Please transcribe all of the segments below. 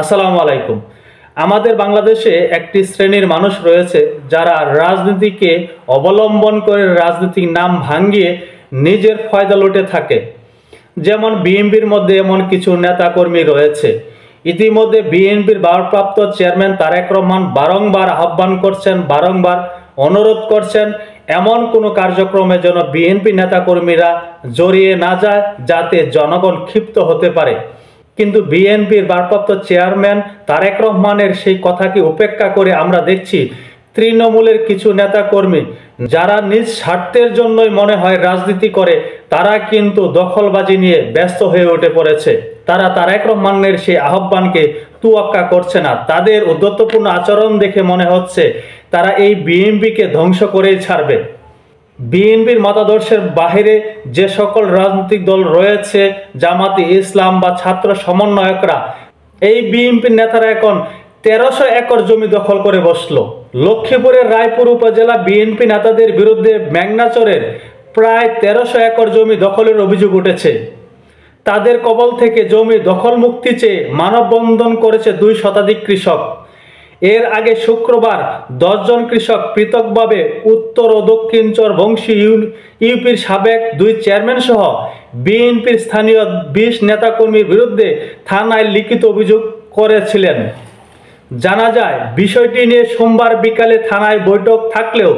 আসসালামু আলাইকুম। আমাদের বাংলাদেশে একটি শ্রেণীর মানুষ রয়েছে যারা রাজনীতিকে অবলম্বন করে রাজনৈতিক নাম ভাঙিয়ে নিজের ফয়দা লুটে থাকে। যেমন বিএনপির মধ্যে এমন কিছু নেতাকর্মী রয়েছে। ইতিমধ্যে বিএনপির ভারপ্রাপ্ত চেয়ারম্যান তারেক রহমান বারংবার আহ্বান করছেন, বারংবার অনুরোধ করছেন এমন কোনো কার্যক্রমে যেন বিএনপি নেতাকর্মীরা জড়িয়ে না যায়, যাতে জনগণ ক্ষিপ্ত হতে পারে। কিন্তু বিএনপির ভারপ্রাপ্ত চেয়ারম্যান তারেক রহমানের সেই কথাকে উপেক্ষা করে আমরা দেখছি তৃণমূলের কিছু নেতাকর্মী যারা নিজ স্বার্থের জন্যই মনে হয় রাজনীতি করে, তারা কিন্তু দখলবাজি নিয়ে ব্যস্ত হয়ে উঠে পড়েছে। তারা তারেক রহমানের সেই আহ্বানকে তোয়াক্কা করছে না। তাদের উদ্ধত্যপূর্ণ আচরণ দেখে মনে হচ্ছে তারা এই বিএনপিকে ধ্বংস করেই ছাড়বে। বিএনপির মতাদর্শের বাহিরে যে সকল রাজনৈতিক দল রয়েছে, জামাতে ইসলাম বা ছাত্র সমন্বয়করা, এই বিএনপির নেতারা এখন 1300 একর জমি দখল করে বসলো। লক্ষ্মীপুরের রায়পুর উপজেলা বিএনপি নেতাদের বিরুদ্ধে মেঘনাচরের প্রায় 1300 একর জমি দখলের অভিযোগ উঠেছে। তাদের কবল থেকে জমি দখল মুক্তি চেয়ে মানববন্ধন করেছে 2 শতাধিক কৃষক। এর আগে শুক্রবার 10 জন কৃষক পৃথকভাবে উত্তর ও দক্ষিণ চরবংশী ইউপির সাবেক 2 চেয়ারম্যান সহ বিএনপির স্থানীয় 20 নেতাকর্মীর বিরুদ্ধে থানায় লিখিত অভিযোগ করেছিলেন। জানা যায়, বিষয়টি নিয়ে সোমবার বিকালে থানায় বৈঠক থাকলেও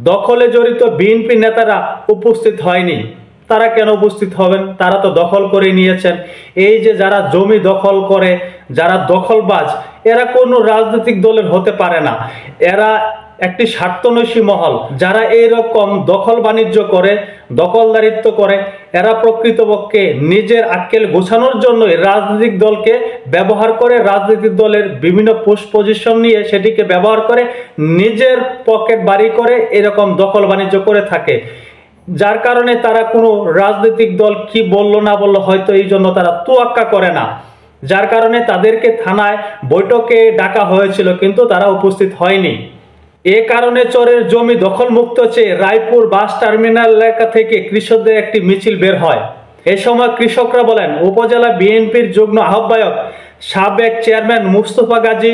দখলে জড়িত বিএনপি নেতারা উপস্থিত হয়নি। তারা কেন উপস্থিত হবেন? তারা তো দখল করে নিয়েছেন। এই যে যারা জমি দখল করে, যারা দখলবাজ, এরা কোনো রাজনৈতিক দলের হতে পারে না। এরা একটি স্বার্থন্বেষী মহল। যারা এইরকম দখল বাণিজ্য করে, দখলদারিত্ব করে, এরা প্রকৃতপক্ষে নিজের আক্কেল গোছানোর জন্য রাজনৈতিক দলকে ব্যবহার করে, রাজনৈতিক দলের বিভিন্ন পোস্ট পজিশন নিয়ে সেটিকে ব্যবহার করে নিজের পকেট বাড়ি করে এরকম দখল বাণিজ্য করে থাকে। যার কারণে তারা কোনো রাজনৈতিক দল কি বললো না বললো হয়তো এই জন্য তারা তোয়াক্কা করে না। যার কারণে তাদেরকে থানায় বৈঠকে ডাকা হয়েছিল, কিন্তু তারা উপস্থিত হয়নি। এ কারণে চরের জমি দখল মুক্ত চেয়ে রায়পুর বাস টার্মিনাল এলাকা থেকে কৃষকদের একটি মিছিল বের হয়। এ সময় কৃষকরা বলেন, উপজেলা বিএনপির যুগ্ম আহ্বায়ক সাবেক চেয়ারম্যান মুস্তফা গাজী,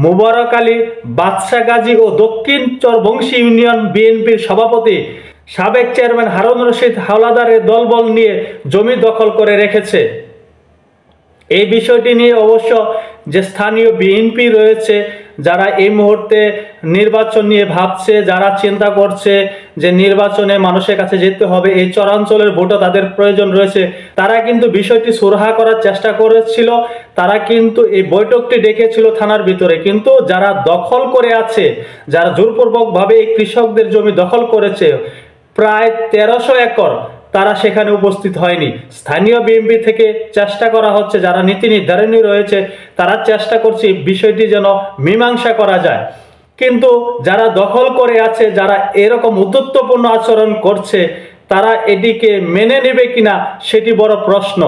মুবারক আলী, বাদশা গাজী ও দক্ষিণ চরবংশী ইউনিয়ন বিএনপির সভাপতি সাবেক চেয়ারম্যান হারুন রশিদ হাওলাদারের দলবল নিয়ে জমি দখল করে রেখেছে। এই বিষয়টি নিয়ে অবশ্য যে স্থানীয় বিএনপি রয়েছে, যারা এই মুহূর্তে নির্বাচন নিয়ে ভাবছে, যারা চিন্তা করছে যে নির্বাচনে মানুষের কাছে যেতে হবে, এই চরাঞ্চলের ভোটও তাদের প্রয়োজন রয়েছে, তারা কিন্তু বিষয়টি সুরাহা করার চেষ্টা করেছিল। তারা কিন্তু এই বৈঠকটি ডেকেছিল থানার ভিতরে, কিন্তু যারা দখল করে আছে, যারা জোরপূর্বকভাবে এই কৃষকদের জমি দখল করেছে প্রায় 1300 একর, তারা সেখানে উপস্থিত হয়নি। স্থানীয় বিএনপি থেকে চেষ্টা করা হচ্ছে, যারা নীতি নির্ধারণী রয়েছে তারা চেষ্টা করছে বিষয়টি যেন মীমাংসা করা যায়। কিন্তু যারা দখল করে আছে, যারা এরকম উদ্ধত্যপূর্ণ আচরণ করছে, তারা এটিকে মেনে নেবে কিনা সেটি বড় প্রশ্ন।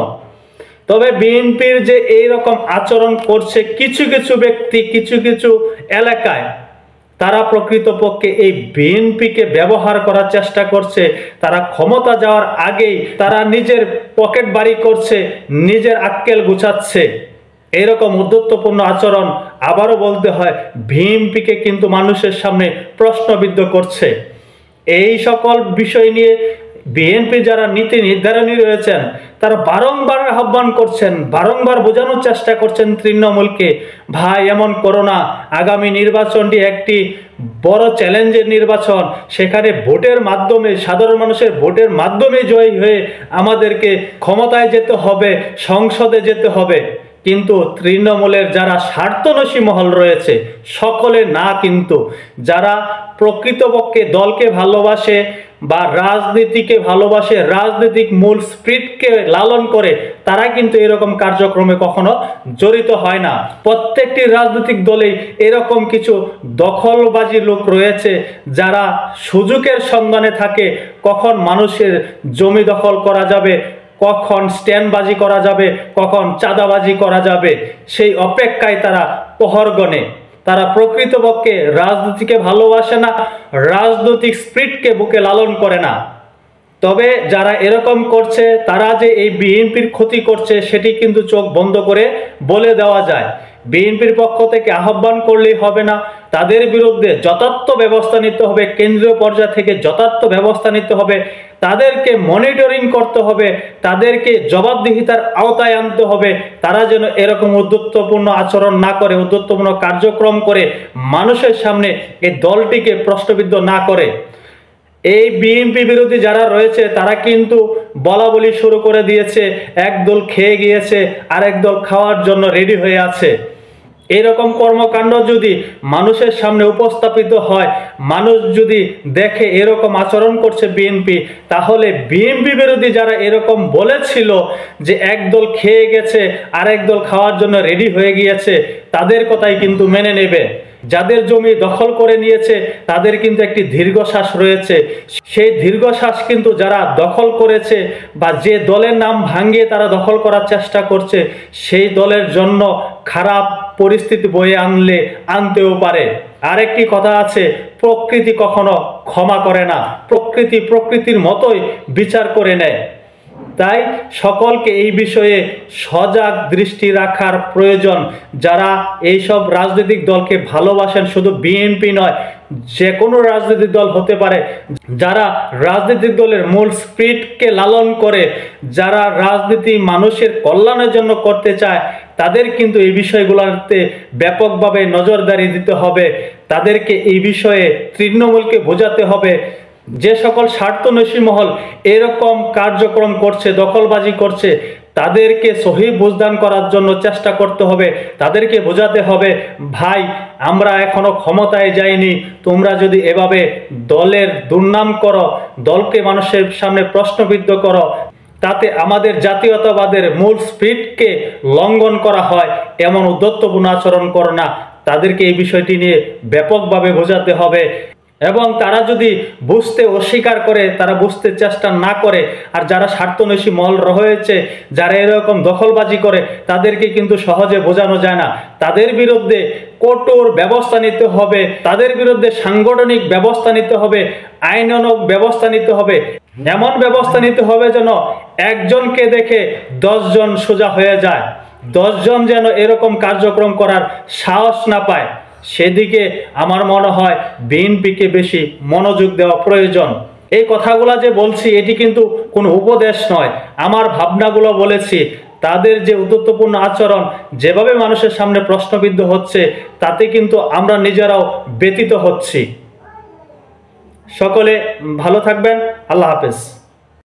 তবে বিএনপির যে এইরকম আচরণ করছে কিছু কিছু ব্যক্তি কিছু কিছু এলাকায়, তারা প্রকৃতপক্ষে এই বিএনপিকে ব্যবহার করার চেষ্টা করছে। তারা ক্ষমতা যাওয়ার আগেই তারা নিজের পকেট বাড়ি করছে, নিজের আক্কেল গুছাচ্ছে। এইরকম উদ্ধত্যপূর্ণ আচরণ, আবারও বলতে হয়, বিএনপিকে কিন্তু মানুষের সামনে প্রশ্নবিদ্ধ করছে। এই সকল বিষয় নিয়ে বিএনপি যারা নীতি নির্ধারণী রয়েছেন, তারা বারংবার আহ্বান করছেন, বারংবার বোঝানোর চেষ্টা করছেন তৃণমূলকে, ভাই এমন করো না, আগামী নির্বাচনটি একটি বড় চ্যালেঞ্জের নির্বাচন, সেখানে ভোটের মাধ্যমে, সাধারণ মানুষের ভোটের মাধ্যমে জয়ী হয়ে আমাদেরকে ক্ষমতায় যেতে হবে, সংসদে যেতে হবে। কিন্তু তৃণমূলের যারা স্বার্থন্বেষী মহল রয়েছে, সকলে না, কিন্তু যারা প্রকৃতপক্ষে দলকে ভালোবাসে বা রাজনীতিকে ভালোবাসে, রাজনৈতিক মূল স্পিরিটকে লালন করে, তারা কিন্তু এরকম কার্যক্রমে কখনো জড়িত হয় না। প্রত্যেকটি রাজনৈতিক দলেই এরকম কিছু দখলবাজি লোক রয়েছে, যারা সুযোগের সন্ধানে থাকে, কখন মানুষের জমি দখল করা যাবে, কখন স্ট্যান্ডবাজি করা যাবে, কখন চাঁদাবাজি করা যাবে, সেই অপেক্ষায় তারা প্রহর গণে। তারা প্রকৃতপক্ষে রাজনীতিকে ভালোবাসে না, রাজনৈতিক স্পিরিটকে বুকে লালন করে না। তবে যারা এরকম করছে তারা যে এই বিএনপির ক্ষতি করছে সেটি কিন্তু চোখ বন্ধ করে বলে দেওয়া যায়। বিএনপির পক্ষ থেকে আহ্বান করলেই হবে না, তাদের বিরুদ্ধে যথার্থ ব্যবস্থা নিতে হবে, কেন্দ্রীয় পর্যায় থেকে যথার্থ ব্যবস্থা নিতে হবে, তাদেরকে মনিটরিং করতে হবে, তাদেরকে জবাবদিহিতার আওতায় আনতে হবে। তারা যেন এরকম উদ্ধত্তপূর্ণ আচরণ না করে, উদ্ধত্তপূর্ণ কার্যক্রম করে মানুষের সামনে এই দলটিকে প্রশ্নবিদ্ধ না করে। এই বিএনপি বিরোধী যারা রয়েছে তারা কিন্তু বলা বলি শুরু করে দিয়েছে, একদল খেয়ে গিয়েছে আর একদল খাওয়ার জন্য রেডি হয়ে আছে। এরকম কর্মকাণ্ড যদি মানুষের সামনে উপস্থাপিত হয়, মানুষ যদি দেখে এরকম আচরণ করছে বিএনপি, তাহলে বিএনপি বিরোধী যারা এরকম বলেছিল যে একদল খেয়ে গেছে আর একদল খাওয়ার জন্য রেডি হয়ে গিয়েছে, তাদের কথাই কিন্তু মেনে নেবে। যাদের জমি দখল করে নিয়েছে তাদের কিন্তু একটি দীর্ঘশ্বাস রয়েছে। সেই দীর্ঘশ্বাস কিন্তু যারা দখল করেছে বা যে দলের নাম ভাঙিয়ে তারা দখল করার চেষ্টা করছে, সেই দলের জন্য খারাপ পরিস্থিতি বয়ে আনতেও পারে। আরেকটি কথা আছে, প্রকৃতি কখনো ক্ষমা করে না, প্রকৃতি প্রকৃতির মতোই বিচার করে নেয়। তাই সকলকে এই বিষয়ে সজাগ দৃষ্টি রাখার প্রয়োজন। যারা এইসব রাজনৈতিক দলকে ভালোবাসেন, শুধু বিএনপি নয়, যে কোনো রাজনৈতিক দল হতে পারে, যারা রাজনৈতিক দলের মূল স্পিরিটকে লালন করে, যারা রাজনীতি মানুষের কল্যাণের জন্য করতে চায়, তাদের কিন্তু এই বিষয়গুলোতে ব্যাপকভাবে নজরদারি দিতে হবে। তাদেরকে এই বিষয়ে তৃণমূলকে বোঝাতে হবে। যে সকল স্বার্থন্বেষী মহল এরকম কার্যক্রম করছে, দখলবাজি করছে, তাদেরকে সহি বুঝদান করার জন্য চেষ্টা করতে হবে। তাদেরকে বোঝাতে হবে, ভাই আমরা এখনো ক্ষমতায় যাইনি, তোমরা যদি এভাবে দলের দুর্নাম করো, দলকে মানুষের সামনে প্রশ্নবিদ্ধ করো, তাতে আমাদের জাতীয়তাবাদের মূল স্পিরিটকে লঙ্ঘন করা হয়, এমন উদ্ধত্তপূর্ণ আচরণ করো না। তাদেরকে এই বিষয়টি নিয়ে ব্যাপকভাবে বোঝাতে হবে। এবং তারা যদি বুঝতে অস্বীকার করে, তারা বুঝতে চেষ্টা না করে, আর যারা স্বার্থন্বেষী মহল রয়েছে, যারা এরকম দখলবাজি করে, তাদেরকে কিন্তু সহজে বোঝানো যায় না। তাদের বিরুদ্ধে কঠোর ব্যবস্থা নিতে হবে, তাদের বিরুদ্ধে সাংগঠনিক ব্যবস্থা নিতে হবে, আইনানুগ ব্যবস্থা নিতে হবে। এমন ব্যবস্থা নিতে হবে যেন একজনকে দেখে 10 জন সোজা হয়ে যায়, 10 জন যেন এরকম কার্যক্রম করার সাহস না পায়। সেদিকে আমার মনে হয় বিএনপিকে বেশি মনোযোগ দেওয়া প্রয়োজন। এই কথাগুলো যে বলছি এটি কিন্তু কোনো উপদেশ নয়, আমার ভাবনাগুলো বলেছি। তাদের যে উদ্ধত্তপূর্ণ আচরণ, যেভাবে মানুষের সামনে প্রশ্নবিদ্ধ হচ্ছে, তাতে কিন্তু আমরা নিজেরাও ব্যথিত হচ্ছি। সকলে ভালো থাকবেন। আল্লাহ হাফেজ।